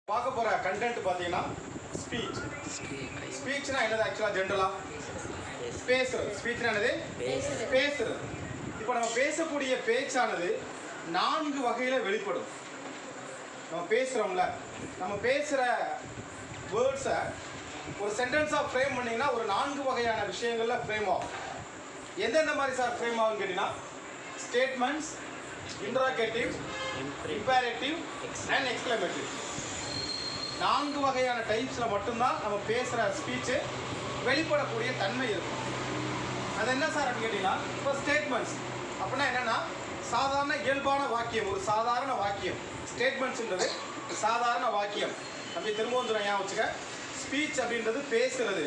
பார்க்க போகிற கண்டென்ட் பார்த்தீங்கன்னா ஸ்பீச். ஸ்பீச்னா என்னது? ஆக்சுவலாக ஜென்ரலாக பேசுறது. ஸ்பீச்னா என்னது? பேசுறது. இப்போ நம்ம பேசக்கூடிய பேச்சானது 4 வகையில் வெளிப்படும். நம்ம பேசுகிறோம்ல, நம்ம பேசுகிற வேர்ட்ஸை ஒரு சென்டென்ஸாக ஃப்ரேம் பண்ணிங்கன்னா ஒரு 4 வகையான விஷயங்களில் ஃப்ரேம் ஆகும். எந்தெந்த மாதிரி சார் ஃப்ரேம் ஆகும்னு கேட்டிங்கன்னா, ஸ்டேட்மெண்ட்ஸ், இன்ட்ராகேட்டிவ், இம்பேரேட்டிவ் அண்ட் எக்ஸ்க்ளமேட்டிவ். 4 வகையான டைப்ஸில் மட்டும்தான் நம்ம பேசுகிற ஸ்பீச்சு வெளிப்படக்கூடிய தன்மை இருக்கும். அது என்ன சார் அப்படின்னு கேட்டிங்கன்னா, இப்போ ஸ்டேட்மெண்ட்ஸ் அப்படின்னா என்னென்னா, சாதாரண இயல்பான வாக்கியம், ஒரு சாதாரண வாக்கியம். ஸ்டேட்மெண்ட்ஸுன்றது சாதாரண வாக்கியம். நம்ம திரும்பவும் சொல்ல ஞாபகம் வச்சுக்க, ஸ்பீச் அப்படின்றது பேசுகிறது.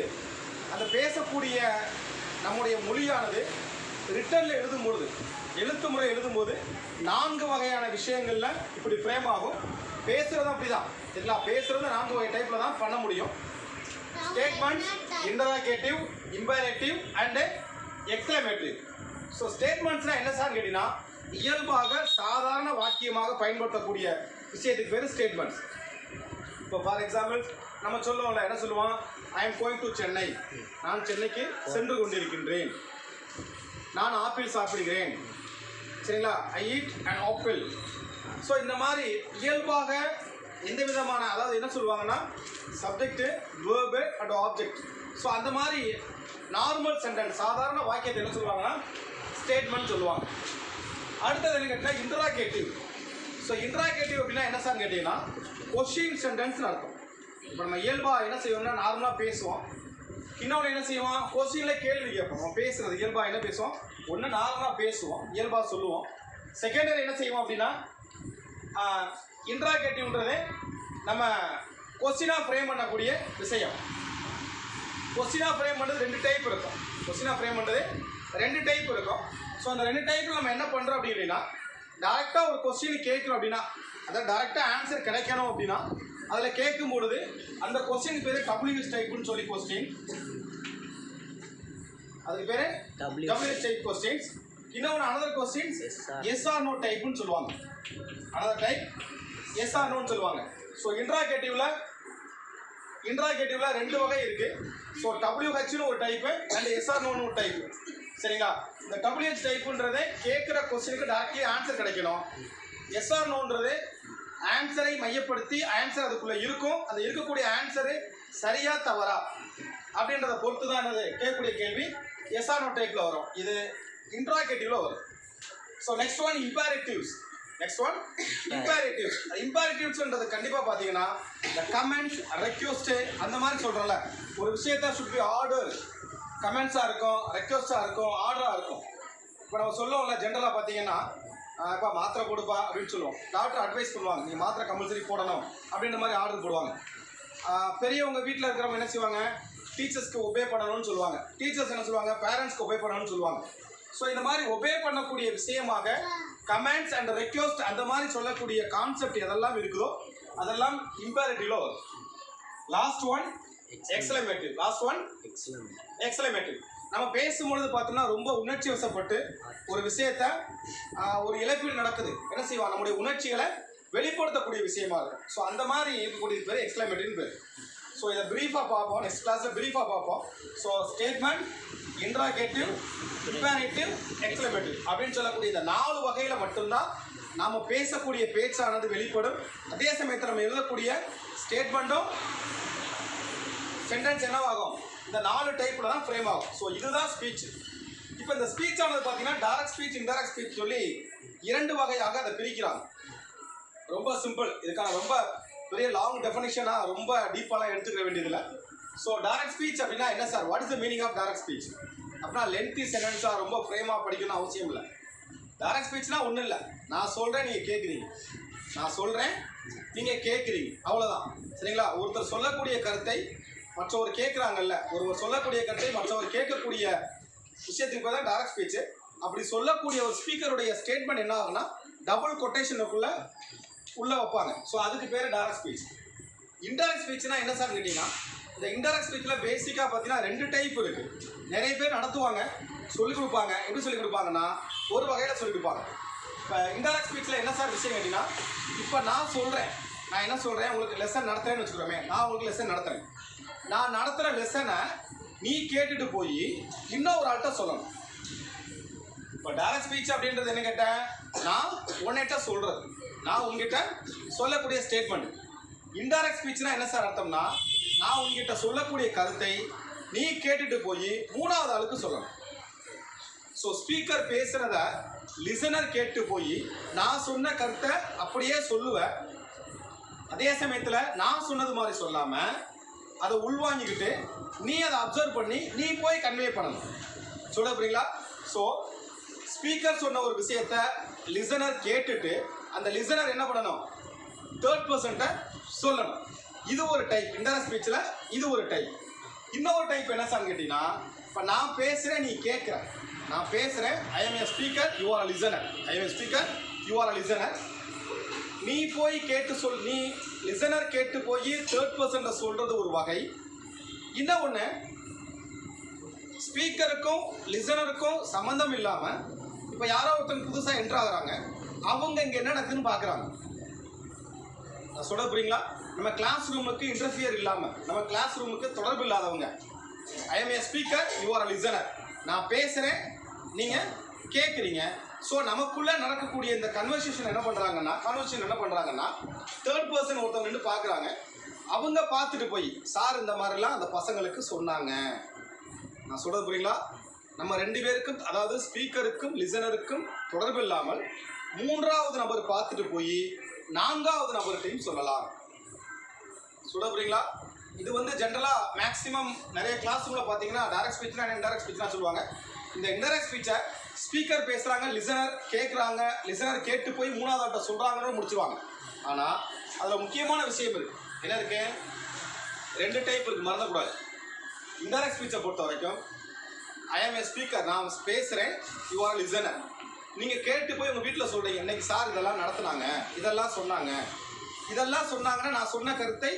அந்த பேசக்கூடிய நம்முடைய மொழியானது ரிட்டனில் எழுதும்பொழுது, எழுத்து முறை எழுதும்போது 4 வகையான விஷயங்களில் இப்படி ஃப்ரேம் ஆகும். பேசுகிறதும் அப்படி தான், சரிங்களா? பேசுகிறது 4 வகை டைப்பில் தான் பண்ண முடியும். Statements, interrogative, imperative and exclamative. So ஸ்டேட்மெண்ட்ஸ்னால் என்ன சார் கேட்டிங்கன்னா, இயல்பாக சாதாரண வாக்கியமாக பயன்படுத்தக்கூடிய விஷயத்துக்கு பேர் ஸ்டேட்மெண்ட்ஸ். இப்போ ஃபார் எக்ஸாம்பிள் நம்ம சொல்லுவோம்ல, என்ன சொல்லுவோம்? I am going to Chennai, நான் சென்னைக்கு சென்று கொண்டிருக்கின்றேன். நான் ஆப்பிள் சாப்பிடுகிறேன், சரிங்களா? I eat and apple. So இந்த மாதிரி இயல்பாக எந்த விதமான, அதாவது என்ன சொல்லுவாங்கன்னா, subject, verb and object. So அந்த மாதிரி நார்மல் சென்டென்ஸ், சாதாரண வாக்கியத்தை என்ன சொல்லுவாங்கன்னா ஸ்டேட்மெண்ட் சொல்லுவாங்க. அடுத்தது என்ன கேட்டால் இன்ட்ராகேட்டிவ். ஸோ இன்ட்ராகேட்டிவ் அப்படின்னா என்ன சார் கேட்டிங்கன்னா, கொஷின் சென்டென்ஸ்னு அர்த்தம். இப்போ நம்ம இயல்பாக என்ன செய்வோம்னா, நார்மலாக பேசுவோம். இன்னொன்று என்ன செய்வோம், கொஸ்டினில் கேள்வி கேட்போம். நம்ம பேசுகிறது இயல்பாக என்ன பேசுவோம், ஒன்று நார்மலாக பேசுவோம், இயல்பாக சொல்லுவோம். செகண்டரி என்ன செய்வோம் அப்படின்னா, இன்ட்ராகேட்டிவ்ன்றது நம்ம கொஸ்டினாக ஃப்ரேம் பண்ணக்கூடிய விஷயம். கொஸ்டினாக ஃப்ரேம் பண்ணுறது 2 டைப் இருக்கும். கொஸ்டினாக ஃப்ரேம் பண்ணுறது 2 டைப் இருக்கும். ஸோ அந்த 2 டைப்பில் நம்ம என்ன பண்ணுறோம் அப்படின்னா, டேரெக்டாக ஒரு கொஸ்டின் கேட்குறோம் அப்படின்னா, அதாவது டேரெக்டாக ஆன்சர் கிடைக்கணும் அப்படின்னா, அதில் கேட்கும் பொழுது அந்த கொஸ்டின் பேர் WH டைப்புன்னு சொல்லி கொஸ்டின், அதுக்கு பேர் WH டைப் கொஸ்டின்ஸ். இன்னொன்று another questions yes or no டைப்புன்னு சொல்லுவாங்க. அனதர் டைப் எஸ் ஆர் நோன்னு சொல்லுவாங்க. ஸோ இன்ட்ராகேட்டிவ்ல 2 வகை இருக்குது. ஸோ WHன்னு ஒரு டைப்பு அண்ட் எஸ் ஆர் நோன்னு ஒரு டைப்பு, சரிங்களா? இந்த WH டைப்புன்றதே கேட்குற கொஸ்டினுக்கு டேரக்ட்லி ஆன்சர் கிடைக்கணும். எஸ் ஆர் நோன்றது ஆன்சரை மையப்படுத்தி ஆன்சர் அதுக்குள்ளே இருக்கும். அந்த இருக்கக்கூடிய ஆன்சரு சரியா தவறா அப்படின்றத பொறுத்து தான் என்னது கேட்கக்கூடிய கேள்வி எஸ் ஆர் நோ டைப்பில் வரும். இது இன்ட்ராகேட்டிவில் வரும். So next one imperatives. இம்பேரேட்டிவ்ஸ்ன்றது கண்டிப்பாக பார்த்தீங்கன்னா, இந்த கமெண்ட்ஸ், ரெக்வெஸ்ட்டு அந்த மாதிரி சொல்கிறோம்ல, ஒரு விஷயத்த சுட் பி ஆர்டர். கமெண்ட்ஸாக இருக்கும், ரெக்வெஸ்ட்டாக இருக்கும், ஆர்டராக இருக்கும். இப்போ நம்ம சொல்லுவோம்ல, ஜென்ரலாக பார்த்தீங்கன்னா, இப்போ மாத்திரை கொடுப்பா அப்படின்னு சொல்லுவோம். டாக்டர் அட்வைஸ் பண்ணுவாங்க, நீங்கள் மாத்திரை கம்பல்சரி போடணும் அப்படின்ற மாதிரி ஆர்டர் போடுவாங்க. பெரியவங்க வீட்டில் இருக்கிறவங்க என்ன செய்வாங்க, டீச்சர்ஸ்க்கு ஒபே பண்ணணும்னு சொல்லுவாங்க. டீச்சர்ஸ் என்ன சொல்லுவாங்க, பேரண்ட்ஸ்க்கு ஒபே பண்ணணும்னு சொல்லுவாங்க. ஸோ இந்த மாதிரி ஒபே பண்ணக்கூடிய விஷயமாக கமெண்ட்ஸ் அண்ட் ரெக்வெஸ்ட் அந்த மாதிரி சொல்லக்கூடிய கான்செப்ட் எதெல்லாம் இருக்குதோ அதெல்லாம் இம்பேரேட்டிவ்ல வரும். Last one exclamative. நம்ம பேசும்பொழுது பார்த்தோம்னா ரொம்ப உணர்ச்சி வசப்பட்டு ஒரு விஷயத்த, ஒரு இழப்பீடு நடக்குது, என்ன செய்வோம், நம்முடைய உணர்ச்சிகளை வெளிப்படுத்தக்கூடிய விஷயமா இருக்கும். ஸோ அந்த மாதிரி இருக்கக்கூடிய பேர் எக்ஸ்க்ளமேட்டிவ்னு பேர். ஸோ இதை ப்ரீஃபாக பார்ப்போம், நெக்ஸ்ட் கிளாஸில் ப்ரீஃபாக பார்ப்போம். ஸோ ஸ்டேட்மெண்ட், இன்ட்ராகேட்டிவ், இம்பேரேட்டிவ், எக்ஸ்க்ளமேட்டிவ் அப்படின்னு சொல்லக்கூடிய இந்த 4 வகையில் மட்டும்தான் நாம் பேசக்கூடிய பேச்சானது வெளிப்படும். அதே சமயத்தில் நம்ம எழுதக்கூடிய ஸ்டேட்மெண்ட்டும் சென்டென்ஸ் என்னவாகும், இந்த 4 டைப்பில் தான் ஃப்ரேம் ஆகும். ஸோ இதுதான் ஸ்பீச். இப்போ இந்த ஸ்பீச் ஆனது பார்த்தீங்கன்னா டைரக்ட் ஸ்பீச், இன்டைரக்ட் ஸ்பீச் சொல்லி 2 வகையாக அதை பிரிக்கிறாங்க. ரொம்ப சிம்பிள். இதுக்கான ரொம்ப பெரிய லாங் டெஃபினிஷனாக ரொம்ப டீப்பாலாம் எடுத்துக்க வேண்டியதில்லை. ஸோ டைரக்ட் ஸ்பீச் அப்படின்னா என்ன sir, what is the meaning of direct speech அப்படின்னா, லென்த்தி சென்டென்ஸாக ரொம்ப ஃப்ரேமாக படிக்கணும்னு அவசியம் இல்லை. டைரக்ட் ஸ்பீச்னால் ஒன்றும் இல்லை, நான் சொல்கிறேன் நீங்கள் கேட்குறீங்க, நான் சொல்கிறேன் நீங்கள் கேட்குறீங்க, அவ்வளோதான், சரிங்களா? ஒருத்தர் சொல்லக்கூடிய கருத்தை மற்றவர் கேட்குறாங்கல்ல, ஒருவர் சொல்லக்கூடிய கருத்தை மற்றவர் கேட்கக்கூடிய விஷயத்துக்கு பேர் தான் டைரக்ட் ஸ்பீச்சு. அப்படி சொல்லக்கூடிய ஒரு ஸ்பீக்கருடைய ஸ்டேட்மெண்ட் என்ன ஆகுன்னா டபுள் கொட்டேஷனுக்குள்ளே உள்ளே வைப்பாங்க. ஸோ அதுக்கு பேர் டைரக்ட் ஸ்பீச். இன்டைரக்ட் ஸ்பீச்னா என்ன சார் கேட்டிங்கன்னா, இந்த இன்டைரக்ட் ஸ்பீச்சில் பேசிக்காக பார்த்தீங்கன்னா 2 டைப் இருக்குது. நிறைய பேர் நடத்துவாங்க, சொல்லிக் கொடுப்பாங்க. எப்படி சொல்லிக் கொடுப்பாங்கன்னா, ஒரு வகையில் சொல்லிக் கொடுப்பாங்க. இப்போ இன்டைரக்ட் ஸ்பீச்சில் என்ன சார் விஷயம் கேட்டிங்கன்னா, இப்போ நான் சொல்கிறேன், நான் என்ன சொல்கிறேன், உங்களுக்கு லெசன் நடத்துகிறேன்னு வச்சுக்கிறோமே, நான் உங்களுக்கு லெசன் நடத்துகிறேன். நான் நடத்துகிற லெசனை நீ கேட்டுட்டு போய் இன்னும் ஒரு ஆள்கிட்ட சொல்லணும். இப்போ டைரக்ட் ஸ்பீச் அப்படின்றது என்ன கேட்டேன், நான் உன்கிட்ட சொல்கிறது, நான் உங்ககிட்ட சொல்லக்கூடிய ஸ்டேட்மெண்ட். இன்டைரக்ட் ஸ்பீச்னா என்ன சார் அர்த்தம்னா, நான் உங்ககிட்ட சொல்லக்கூடிய கருத்தை நீ கேட்டுட்டு போய் மூணாவது ஆளுக்கு சொல்லணும். ஸோ ஸ்பீக்கர் பேசுகிறத லிசனர் கேட்டு போய் நான் சொன்ன கருத்தை அப்படியே சொல்லுவேன். அதே சமயத்தில் நான் சொன்னது மாதிரி சொல்லாமல் அதை உள்வாங்கிக்கிட்டு நீ அதை அப்சர்வ் பண்ணி நீ போய் கன்வே பண்ணணும். சொல்ல புரியுங்களா? ஸோ ஸ்பீக்கர் சொன்ன ஒரு விஷயத்தை லிசனர் கேட்டுட்டு அந்த லிசனர் என்ன பண்ணணும், தேர்ட் பர்சன்ட்டை சொல்லணும். இது ஒரு டைப் இன்டைரக்ட் ஸ்பீச்சில், இது ஒரு டைப். இன்னொரு டைப் என்ன சார் கேட்டீங்கன்னா, இப்போ நான் பேசுகிறேன், நீ கேட்குற, நான் பேசுகிறேன், I M A speaker, you are a listener, I M A speaker, you are a listener. நீ போய் கேட்டு சொல், நீ லிசனர் கேட்டு போய் தேர்ட் பர்சன்ட்டை சொல்கிறது ஒரு வகை. இன்னும் ஒன்று, ஸ்பீக்கருக்கும் லிசனருக்கும் சம்மந்தம் இல்லாமல் இப்போ யாரோ ஒருத்தங்க புதுசாக என்ட்ரு ஆகுறாங்க, அவங்க இங்கே என்ன நடக்குதுன்னு பார்க்குறாங்க. நான் சொல்ல புரியுங்களா? நம்ம கிளாஸ் ரூமுக்கு இன்டர்ஃபியர் இல்லாமல், நம்ம கிளாஸ் ரூமுக்கு தொடர்பு இல்லாதவங்க, I M A speaker, you are a listener, நான் பேசுகிறேன், நீங்கள் கேட்குறீங்க. ஸோ நமக்குள்ளே நடக்கக்கூடிய இந்த கன்வர்சேஷன் என்ன பண்ணுறாங்கன்னா தேர்ட் பர்சன் ஒருத்தவங்க நின்று பார்க்குறாங்க. அவங்க பார்த்துட்டு போய் சார் இந்த மாதிரிலாம் அந்த பசங்களுக்கு சொன்னாங்க. நான் சொல்கிறது புரியுங்களா? நம்ம ரெண்டு பேருக்கும், அதாவது ஸ்பீக்கருக்கும் லிசனருக்கும் தொடர்பு இல்லாமல் மூன்றாவது நபர் பார்த்துட்டு போய் நான்காவது நபர்கிட்டையும் சொல்லலாம். சொல்ல புரியுங்களா? இது வந்து ஜென்ரலாக மேக்ஸிமம் நிறைய கிளாஸ் ரூமில் பார்த்தீங்கன்னா டைரக்ட் ஸ்பீச்னா இன்டைரக்ட் ஸ்பீச்னா சொல்லுவாங்க. இந்த இன்டைரக்ட் ஸ்பீச்சை ஸ்பீக்கர் பேசுகிறாங்க, லிசனர் கேட்குறாங்க, லிசனர் கேட்டு போய் மூணாவது ஆட்ட சொல்கிறாங்கன்னு முடிச்சுவாங்க. ஆனால் அதில் முக்கியமான விஷயம் இருக்குது. என்ன இருக்கு? ரெண்டு டைப் இருக்குது, மறந்துக்கூடாது. இன்டைரக்ட் ஸ்பீச்சை பொறுத்த வரைக்கும் ஐ எம் ஏ ஸ்பீக்கர், நான் பேசுகிறேன், யூ ஆர் லிசனர். நீங்கள் கேட்டு போய் உங்கள் வீட்டில் சொல்கிறீங்க, இன்னைக்கு சார் இதெல்லாம் நடத்துனாங்க, இதெல்லாம் சொன்னாங்கன்னா நான் சொன்ன கருத்தை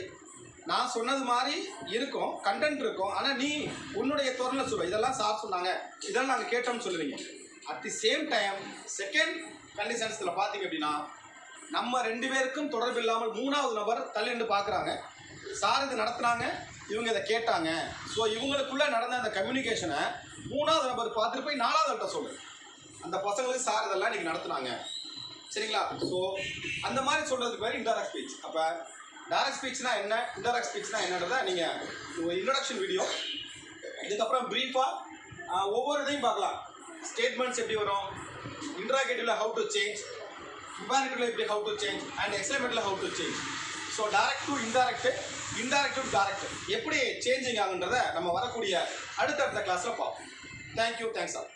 நான் சொன்னது மாதிரி இருக்கும், கண்டென்ட் இருக்கும். ஆனால் நீ உன்னுடைய தோரணில் சொல்லுவ, இதெல்லாம் சார் சொன்னாங்க, இதெல்லாம் நாங்கள் கேட்டோம்னு சொல்லுவீங்க. At the same time second கண்டிஷன்ஸில் பார்த்தீங்க அப்படின்னா, நம்ம ரெண்டு பேருக்கும் தொடர்பு இல்லாமல் மூணாவது நபர் தள்ளிண்டு பார்க்குறாங்க, சார் இது நடத்துனாங்க, இவங்க இதை கேட்டாங்க. ஸோ இவங்களுக்குள்ளே நடந்த அந்த கம்யூனிகேஷனை மூணாவது நபர் பார்த்துட்டு போய் நாலாவது ஆள்கிட்ட சொல்லு, அந்த பசங்களுக்கு சார் இதெல்லாம் நீங்கள் நடத்துனாங்க, சரிங்களா? ஸோ அந்த மாதிரி சொல்கிறதுக்கு பேர் இன்டைரக்ட் ஸ்பீச். அப்போ டைரக்ட் ஸ்பீச்னா என்ன, இன்டைரக்ட் ஸ்பீச்னா என்னன்றதை நீங்கள் ஒரு இன்ட்ரடக்ஷன் வீடியோ, இதுக்கப்புறம் ப்ரீஃபாக ஒவ்வொரு இதையும் பார்க்கலாம். ஸ்டேட்மெண்ட்ஸ் எப்படி வரும், இன்ட்ராகேட்டிவ்ல ஹவு டு சேஞ்ச், இம்பாரிட்டிவ்ல எப்படி ஹவு டு சேஞ்ச், அண்ட் எக்ஸ்பிளமேட்டிவ்ல how to change. So direct to indirect, indirect to direct எப்படி சேஞ்சிங் ஆகுன்றதை நம்ம வரக்கூடிய அடுத்தடுத்த கிளாஸில் பார்ப்போம். Thank you, thanks all.